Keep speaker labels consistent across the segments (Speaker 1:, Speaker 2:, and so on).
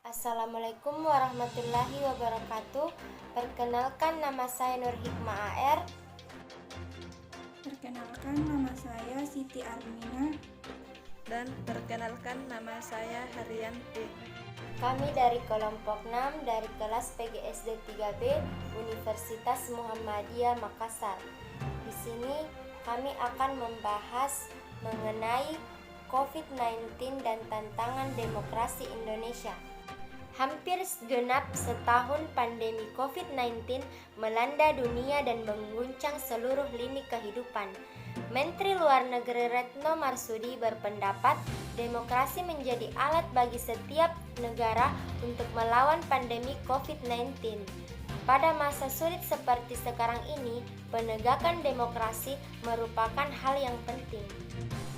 Speaker 1: Assalamualaikum warahmatullahi wabarakatuh. Perkenalkan, nama saya Nur Hikmah AR.
Speaker 2: Perkenalkan, nama saya Siti Armina.
Speaker 3: Dan perkenalkan, nama saya Haryanti.
Speaker 1: Kami dari kelompok 6 dari kelas PGSD 3B Universitas Muhammadiyah Makassar. Di sini kami akan membahas mengenai COVID-19 dan tantangan demokrasi Indonesia. Hampir genap setahun pandemi COVID-19 melanda dunia dan mengguncang seluruh lini kehidupan. Menteri Luar Negeri Retno Marsudi berpendapat demokrasi menjadi alat bagi setiap negara untuk melawan pandemi COVID-19. Pada masa sulit seperti sekarang ini, penegakan demokrasi merupakan hal yang penting.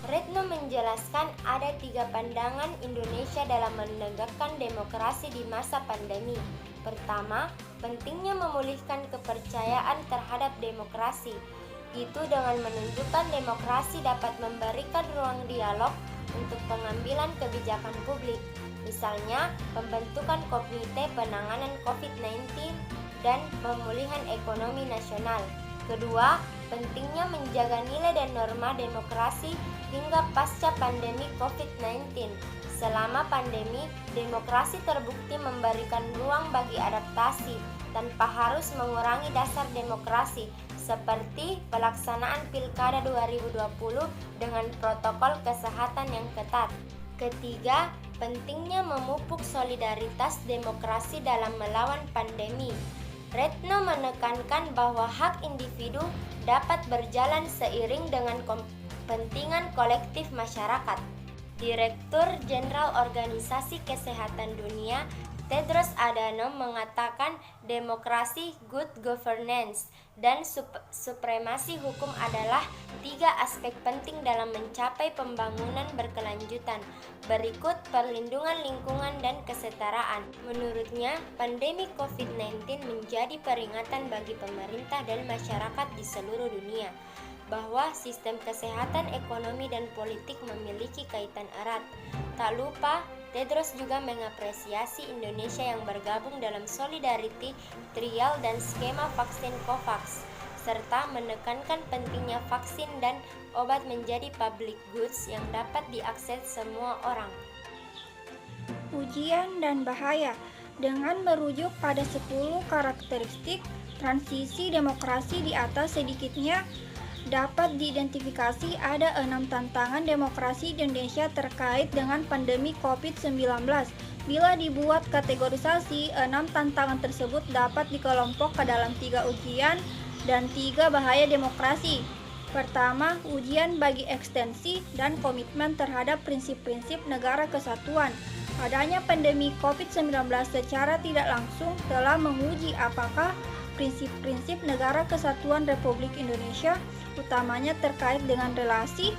Speaker 1: Retno menjelaskan ada 3 pandangan Indonesia dalam menegakkan demokrasi di masa pandemi. Pertama, pentingnya memulihkan kepercayaan terhadap demokrasi. Itu dengan menunjukkan demokrasi dapat memberikan ruang dialog untuk pengambilan kebijakan publik. Misalnya, pembentukan Komite Penanganan COVID-19 dan pemulihan ekonomi nasional. Kedua, pentingnya menjaga nilai dan norma demokrasi hingga pasca pandemi COVID-19. Selama pandemi, demokrasi terbukti memberikan ruang bagi adaptasi tanpa harus mengurangi dasar demokrasi, seperti pelaksanaan Pilkada 2020 dengan protokol kesehatan yang ketat. Ketiga, pentingnya memupuk solidaritas demokrasi dalam melawan pandemi. Retno menekankan bahwa hak individu dapat berjalan seiring dengan kepentingan kolektif masyarakat. Direktur Jenderal Organisasi Kesehatan Dunia, Tedros Adhanom mengatakan demokrasi, good governance, dan supremasi hukum adalah 3 aspek penting dalam mencapai pembangunan berkelanjutan. Berikut perlindungan lingkungan dan kesetaraan. Menurutnya, pandemi COVID-19 menjadi peringatan bagi pemerintah dan masyarakat di seluruh dunia bahwa sistem kesehatan, ekonomi, dan politik memiliki kaitan erat. Tak lupa, Tedros juga mengapresiasi Indonesia yang bergabung dalam Solidarity Trial dan skema vaksin COVAX, serta menekankan pentingnya vaksin dan obat menjadi public goods yang dapat diakses semua orang.
Speaker 2: Ujian dan bahaya. Dengan merujuk pada 10 karakteristik transisi demokrasi di atas, sedikitnya dapat diidentifikasi ada 6 tantangan demokrasi di Indonesia terkait dengan pandemi COVID-19. Bila dibuat kategorisasi, 6 tantangan tersebut dapat dikelompok ke dalam 3 ujian dan 3 bahaya demokrasi. Pertama, ujian bagi ekstensi dan komitmen terhadap prinsip-prinsip negara kesatuan. Adanya pandemi COVID-19 secara tidak langsung telah menguji apakah prinsip-prinsip negara kesatuan Republik Indonesia, utamanya terkait dengan relasi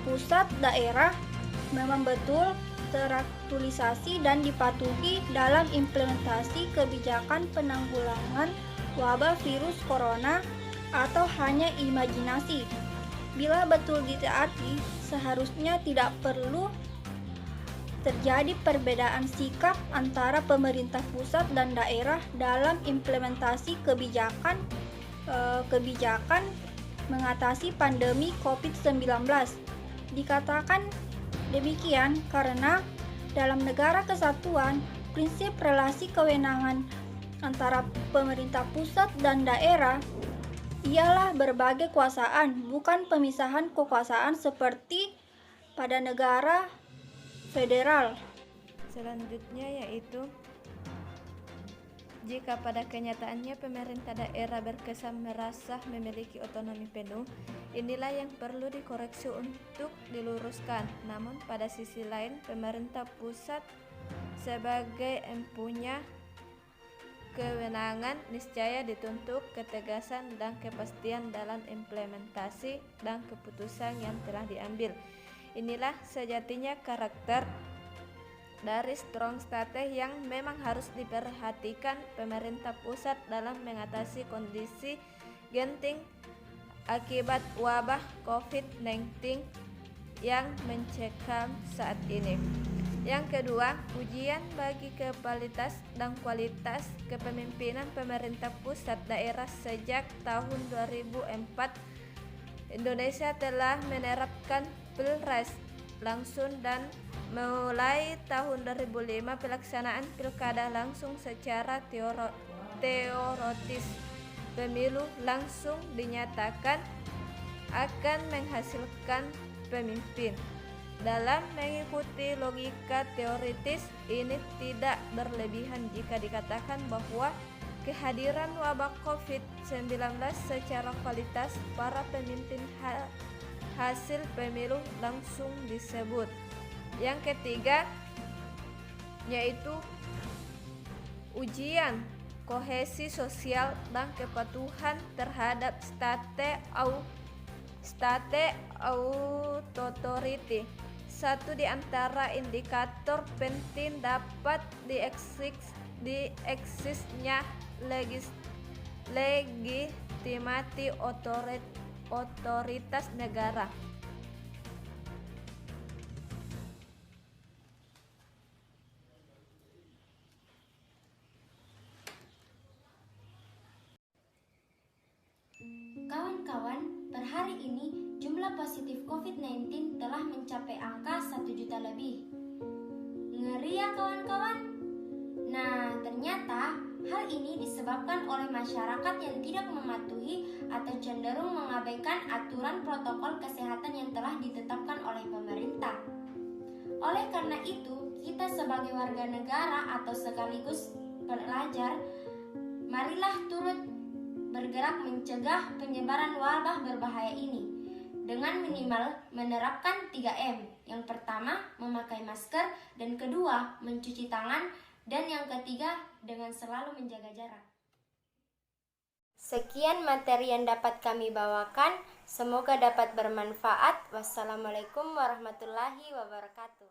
Speaker 2: pusat daerah, memang betul teraktualisasi dan dipatuhi dalam implementasi kebijakan penanggulangan wabah virus corona, atau hanya imajinasi. Bila betul ditaati, seharusnya tidak perlu terjadi perbedaan sikap antara pemerintah pusat dan daerah dalam implementasi kebijakan mengatasi pandemi COVID-19. Dikatakan demikian karena dalam negara kesatuan, prinsip relasi kewenangan antara pemerintah pusat dan daerah ialah berbagi kekuasaan, bukan pemisahan kekuasaan seperti pada negara federal.
Speaker 3: Selanjutnya yaitu, jika pada kenyataannya pemerintah daerah berkesan merasa memiliki otonomi penuh, inilah yang perlu dikoreksi untuk diluruskan. Namun pada sisi lain, pemerintah pusat sebagai empunya kewenangan niscaya dituntut ketegasan dan kepastian dalam implementasi dan keputusan yang telah diambil. Inilah sejatinya karakter dari strong state yang memang harus diperhatikan pemerintah pusat dalam mengatasi kondisi genting akibat wabah COVID-19 yang mencekam saat ini. Yang kedua, ujian bagi kualitas dan kualitas kepemimpinan pemerintah pusat daerah. Sejak tahun 2004, Indonesia telah menerapkan pilpres langsung dan mulai tahun 2005 pelaksanaan pilkada langsung secara teoritis. Pemilu langsung dinyatakan akan menghasilkan pemimpin. Dalam mengikuti logika teoritis ini tidak berlebihan jika dikatakan bahwa kehadiran wabah COVID-19 secara kualitas para pemimpin hasil pemilu langsung disebut. Yang ketiga yaitu ujian kohesi sosial dan kepatuhan terhadap state authority. Satu di antara indikator penting dapat dieksisnya legitimasi otoritas negara.
Speaker 1: Kawan-kawan, per hari ini jumlah positif COVID-19 telah mencapai angka 1 juta lebih. Ngeri ya kawan-kawan? Nah, ternyata hal ini disebabkan oleh masyarakat yang tidak mematuhi atau cenderung mengabaikan aturan protokol kesehatan yang telah ditetapkan oleh pemerintah. Oleh karena itu, kita sebagai warga negara atau sekaligus pelajar, marilah turut bergerak mencegah penyebaran wabah berbahaya ini dengan minimal menerapkan 3M. Yang pertama, memakai masker, dan kedua, mencuci tangan, dan yang ketiga, dengan selalu menjaga jarak. Sekian materi yang dapat kami bawakan, semoga dapat bermanfaat. Wassalamualaikum warahmatullahi wabarakatuh.